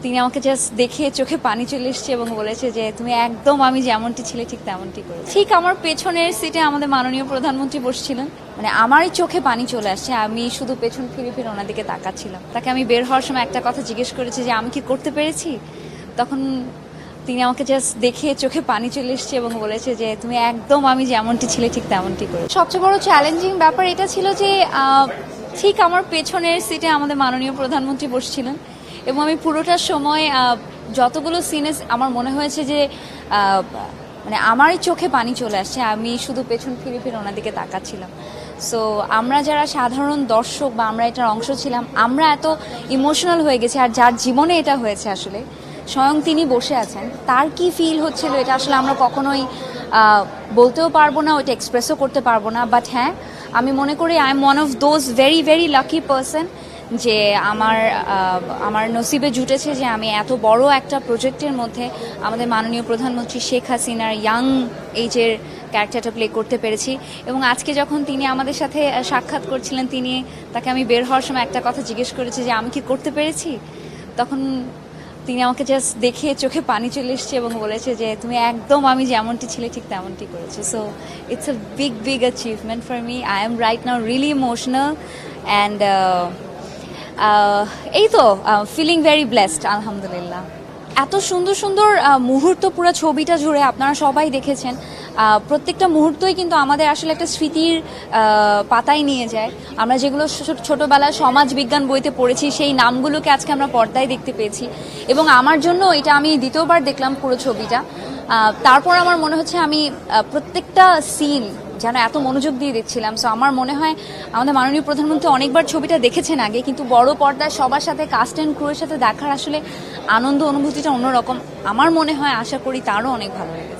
তিনি আমাকে জাস্ট দেখে চোখে পানি চলে এসেছে এবং বলেছে যে তুমি একদম আমি যেমনটি ছিলে ঠিক তেমনটি করে। ঠিক আমার পেছনের সিটে আমাদের মাননীয় প্রধানমন্ত্রী বসছিলেন, মানে আমারই চোখে পানি চলে আসছে, আমি শুধু পেছন ফিরে ফিরে ওনার দিকে তাকাচ্ছিলাম। তাকে আমি বের হওয়ার সময় একটা কথা জিজ্ঞেস করেছি যে আমি কি করতে পেরেছি, তখন তিনি আমাকে জাস্ট দেখে চোখে পানি চলে এসেছে এবং বলেছে যে তুমি একদম আমি যেমনটি ছিলে ঠিক তেমনটি করে। সবচেয়ে বড় চ্যালেঞ্জিং ব্যাপার এটা ছিল যে ঠিক আমার পেছনের সিটে আমাদের মাননীয় প্রধানমন্ত্রী বসছিলেন এবং আমি পুরোটা সময় যতগুলো সিনে আমার মনে হয়েছে যে মানে আমারই চোখে পানি চলে আসছে, আমি শুধু পেছন ফিরে ফিরে ওনার দিকে তাকাচ্ছিলাম। সো আমরা যারা সাধারণ দর্শক বা আমরা এটার অংশ ছিলাম, আমরা এত ইমোশনাল হয়ে গেছি। আর যার জীবনে এটা হয়েছে আসলে স্বয়ং তিনি বসে আছেন, তার কি ফিল হচ্ছিল এটা আসলে আমরা কখনোই বলতেও পারবো না, ওইটা এক্সপ্রেসও করতে পারবো না। বাট হ্যাঁ, আমি মনে করি I am one of those very very lucky person যে আমার নসিবে জুটেছে যে আমি এত বড় একটা প্রজেক্টের মধ্যে আমাদের মাননীয় প্রধানমন্ত্রী শেখ হাসিনার ইয়াং এইজের ক্যারেক্টারটা প্লে করতে পেরেছি। এবং আজকে যখন তিনি আমাদের সাথে সাক্ষাৎ করছিলেন, তাকে আমি বের হওয়ার সময় একটা কথা জিজ্ঞেস করেছি যে আমি কি করতে পেরেছি, তখন তিনি আমাকে জাস্ট দেখে চোখে পানি চলে এসেছে এবং বলেছে যে তুমি একদম আমি যেমনটি ছিলে ঠিক তেমনটি করেছো। So it's a big big achievement for me. I am right now really emotional and এই তো ফিলিং ভেরি ব্লেসড, আলহামদুলিল্লাহ। এত সুন্দর সুন্দর মুহূর্ত পুরো ছবিটা জুড়ে আপনারা সবাই দেখেছেন। প্রত্যেকটা মুহূর্তই কিন্তু আমাদের আসলে একটা স্মৃতির পাতায় নিয়ে যায়। আমরা যেগুলো ছোটবেলায় সমাজ বিজ্ঞান বইতে পড়েছি সেই নামগুলোকে আজকে আমরা পর্দায় দেখতে পেয়েছি। এবং আমার জন্য এটা আমি দ্বিতীয়বার দেখলাম পুরো ছবিটা। তারপর আমার মনে হচ্ছে আমি প্রত্যেকটা সিন যেন এত মনোযোগ দিয়ে দেখছিলাম। সো আমার মনে হয় আমাদের মাননীয় প্রধানমন্ত্রী অনেকবার ছবিটা দেখেছেন আগে, কিন্তু বড় পর্দায় সবার সাথে কাস্ট অ্যান্ড ক্রুয়ের সাথে দেখার আসলে আনন্দ অনুভূতিটা অন্যরকম। আমার মনে হয়, আশা করি তারও অনেক ভালো লেগেছে।